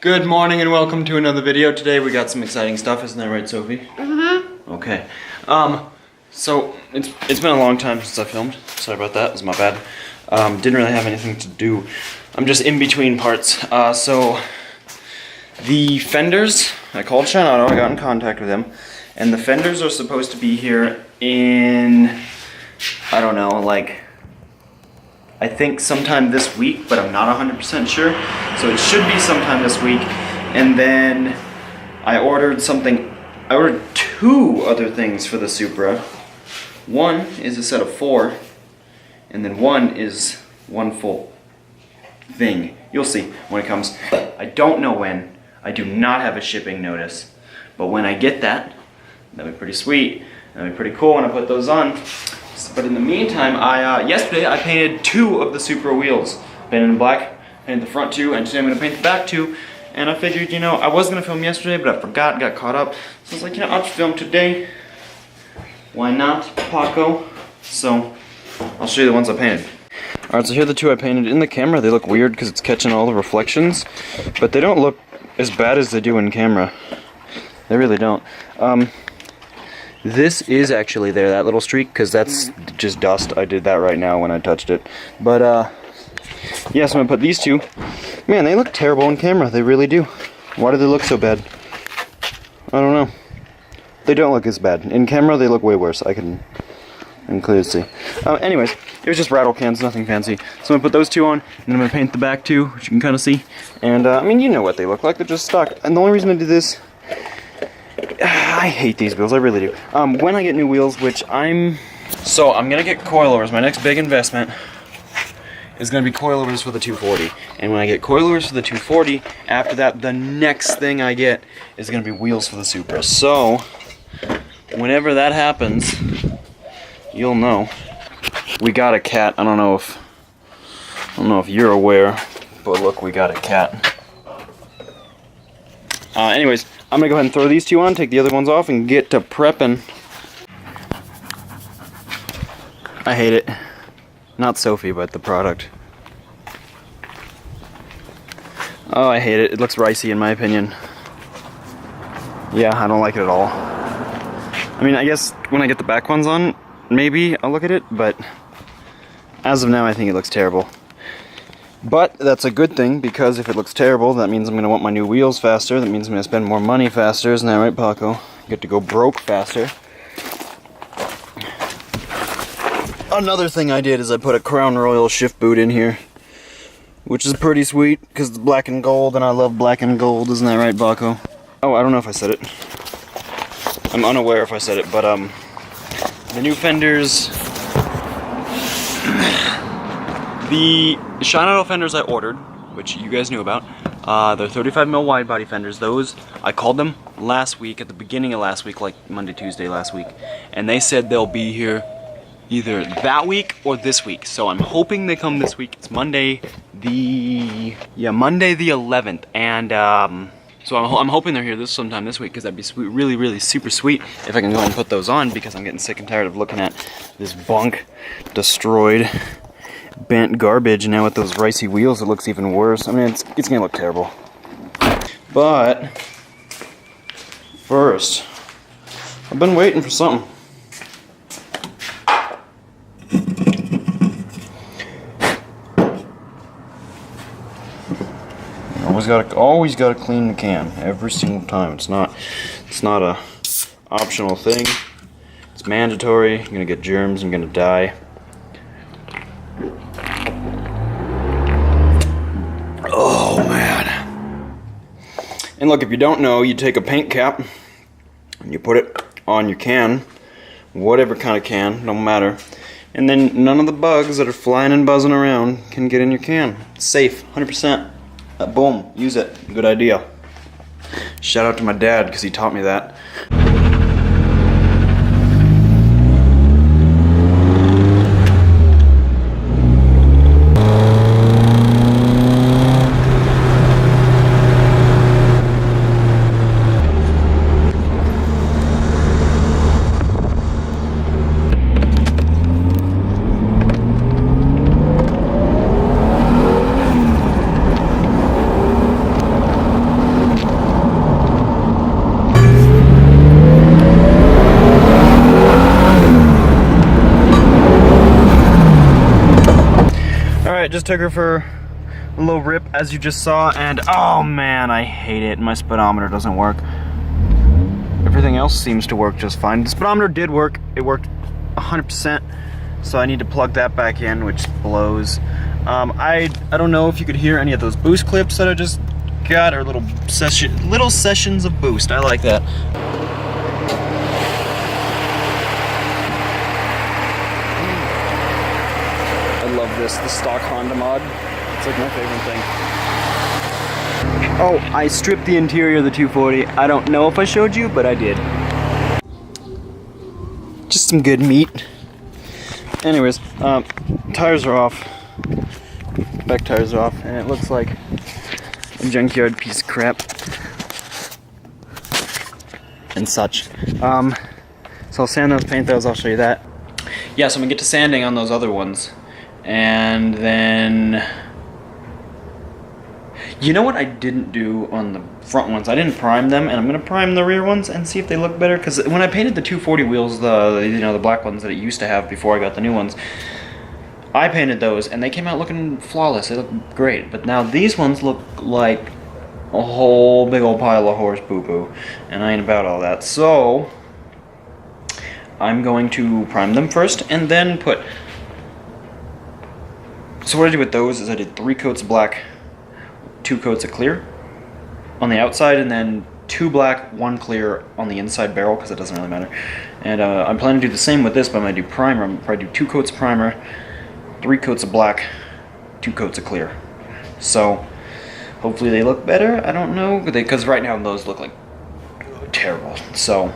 Good morning and welcome to another video. Today we got some exciting stuff, isn't that right, Sophie? Mm-hmm. Okay. So it's been a long time since I filmed. Sorry about that, it was my bad. Didn't really have anything to do. I'm just in between parts. So the fenders, I called Shine Auto, I got in contact with them, and the fenders are supposed to be here in, I don't know, like, I think sometime this week, but I'm not 100% sure. So it should be sometime this week. And then I ordered two other things for the Supra. One is a set of 4, and then one is one full thing. You'll see when it comes. I don't know when. I do not have a shipping notice. But when I get that, that'll be pretty sweet. That'll be pretty cool when I put those on. But in the meantime, yesterday I painted 2 of the Supra wheels. Painted in black, painted the front 2, and today I'm going to paint the back 2. And I figured, you know, I was going to film yesterday, but I forgot, got caught up. So I was like, you know, I'll just film today. Why not, Paco? So, I'll show you the ones I painted. Alright, so here are the 2 I painted. In the camera, they look weird because it's catching all the reflections. But they don't look as bad as they do in camera. They really don't. This is actually there, that little streak, because that's just dust. I did that right now when I touched it. But, yeah, so I'm going to put these 2. Man, they look terrible on camera. They really do. Why do they look so bad? I don't know. They don't look as bad. In camera, they look way worse. I can clearly see. Anyways, it was just rattle cans, nothing fancy. So I'm going to put those 2 on, and I'm going to paint the back 2, which you can kind of see. And, I mean, you know what they look like. They're just stock. And the only reason I did this... I hate these wheels, I really do. When I get new wheels, which I'm gonna get coilovers. My next big investment is gonna be coilovers for the 240. And when I get coilovers for the 240, after that, the next thing I get is gonna be wheels for the Supra. So, whenever that happens, you'll know. We got a cat. I don't know if you're aware, but look, we got a cat. Anyways, I'm gonna go ahead and throw these 2 on, take the other ones off, and get to prepping. I hate it. Not Sophie, but the product. Oh, I hate it. It looks ricey in my opinion. Yeah, I don't like it at all. I mean, I guess when I get the back ones on, maybe I'll look at it, but as of now, I think it looks terrible. But that's a good thing, because if it looks terrible, that means I'm going to want my new wheels faster. That means I'm going to spend more money faster. Isn't that right, Paco? Get to go broke faster. Another thing I did is I put a Crown Royal shift boot in here, which is pretty sweet, because it's black and gold, and I love black and gold. Isn't that right, Paco? Oh, I don't know if I said it. I'm unaware if I said it, but, the new fenders... The Shine Auto fenders I ordered, which you guys knew about, they're 35mm wide body fenders. Those, I called them last week, at the beginning of last week, like Monday, Tuesday last week, and they said they'll be here either that week or this week. So I'm hoping they come this week. It's Monday the 11th, and so I'm hoping they're here sometime this week, because that'd be sweet, really, really super sweet if I can go and put those on, because I'm getting sick and tired of looking at this bunk, destroyed, bent garbage, and now with those ricey wheels it looks even worse. I mean, it's gonna look terrible. But first, I've been waiting for something. Always gotta clean the can every single time. It's not a optional thing. It's mandatory. You're gonna get germs. I'm gonna die. Oh man. And look, if you don't know, you take a paint cap and you put it on your can, whatever kind of can, don't matter, and then none of the bugs that are flying and buzzing around can get in your can. It's safe, 100%. Boom, use it. Good idea. Shout out to my dad, because he taught me that. just took her for a little rip, as you just saw, and oh man, I hate it. My speedometer doesn't work. Everything else seems to work just fine. The speedometer did work. It worked 100%, so I need to plug that back in, which blows. I don't know if you could hear any of those boost clips that I just got, or little sessions of boost. I like that. I love this, the stock Honda mod. It's like my favorite thing. Oh, I stripped the interior of the 240. I don't know if I showed you, but I did. Just some good meat. Anyways, tires are off. Back tires are off, and it looks like a junkyard piece of crap. And such. So I'll sand those, paint those, I'll show you that. Yeah, so I'm gonna get to sanding on those other ones. And then... You know what I didn't do on the front ones? I didn't prime them, and I'm gonna prime the rear ones and see if they look better. Because when I painted the 240 wheels, the black ones that it used to have before I got the new ones, I painted those, and they came out looking flawless. They look great. But now these ones look like a whole big old pile of horse poo-poo, and I ain't about all that. So I'm going to prime them first, and then put. So what I did with those is I did 3 coats of black, 2 coats of clear on the outside, and then 2 black, 1 clear on the inside barrel, because it doesn't really matter. And I'm planning to do the same with this, but I'm going to do primer. I'm going to probably do 2 coats of primer, 3 coats of black, 2 coats of clear. So hopefully they look better. I don't know, because right now those look like terrible. So,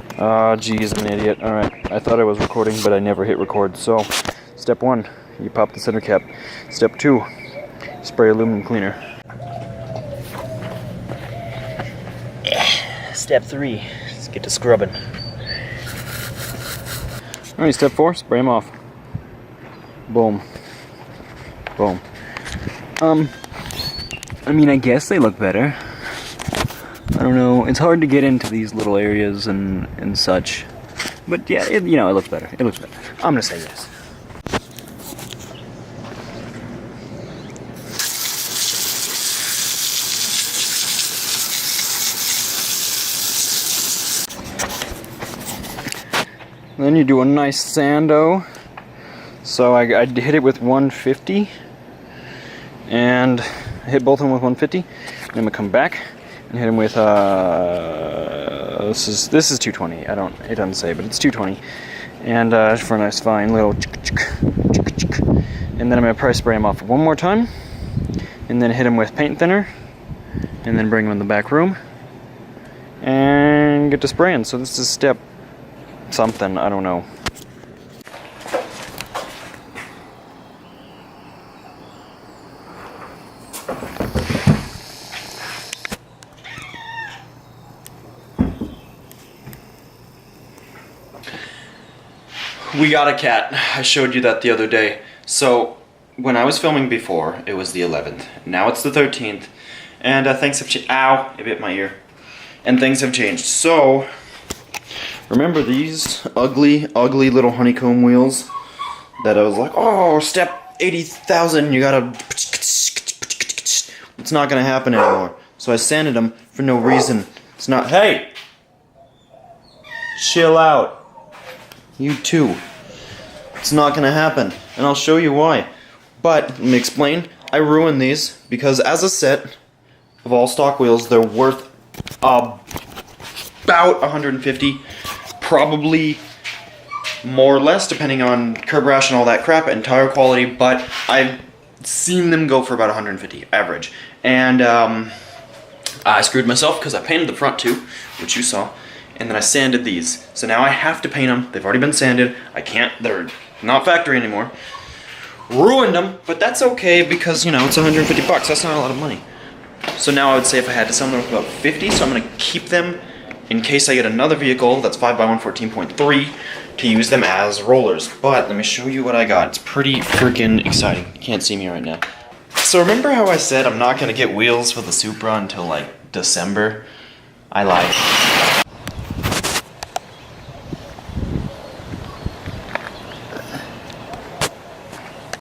geez, I'm an idiot. Alright, I thought I was recording, but I never hit record. So, step 1, you pop the center cap. Step 2, spray aluminum cleaner. Step 3, let's get to scrubbing. Alright, step 4, spray them off. Boom. Boom. I mean, I guess they look better. I don't know, it's hard to get into these little areas and such. But yeah, it looks better. It looks better. I'm gonna say yes. Then you do a nice sando. So I hit it with 150, and I hit both of them with 150. And I'm gonna come back and hit them with this is 220. It doesn't say, but it's 220. And for a nice fine little. And then I'm gonna probably spray them off one more time, and then hit them with paint thinner, and then bring them in the back room, and get to spraying. So this is step something, I don't know. We got a cat. I showed you that the other day. So when I was filming before, it was the 11th. Now it's the 13th, and things have changed. Ow! It bit my ear. And things have changed. So remember these ugly, ugly little honeycomb wheels that I was like, oh, step 80,000, you gotta... It's not gonna happen anymore. So I sanded them for no reason. It's not... Hey! Chill out. You too. It's not gonna happen. And I'll show you why. But, let me explain. I ruined these because as a set of all stock wheels, they're worth about 150, probably more or less depending on curb rash and all that crap and tire quality, but I've seen them go for about 150 average. And I screwed myself because I painted the front too, which you saw, and then I sanded these. So now I have to paint them. They've already been sanded. I can't, they're not factory anymore. Ruined them, but that's okay because, you know, it's 150 bucks. That's not a lot of money. So now I would say if I had to sell them for about 50, so I'm going to keep them in case I get another vehicle that's 5x1 14.3 to use them as rollers. But let me show you what I got. It's pretty freaking exciting. You can't see me right now. So remember how I said I'm not going to get wheels for the Supra until like December? I lied.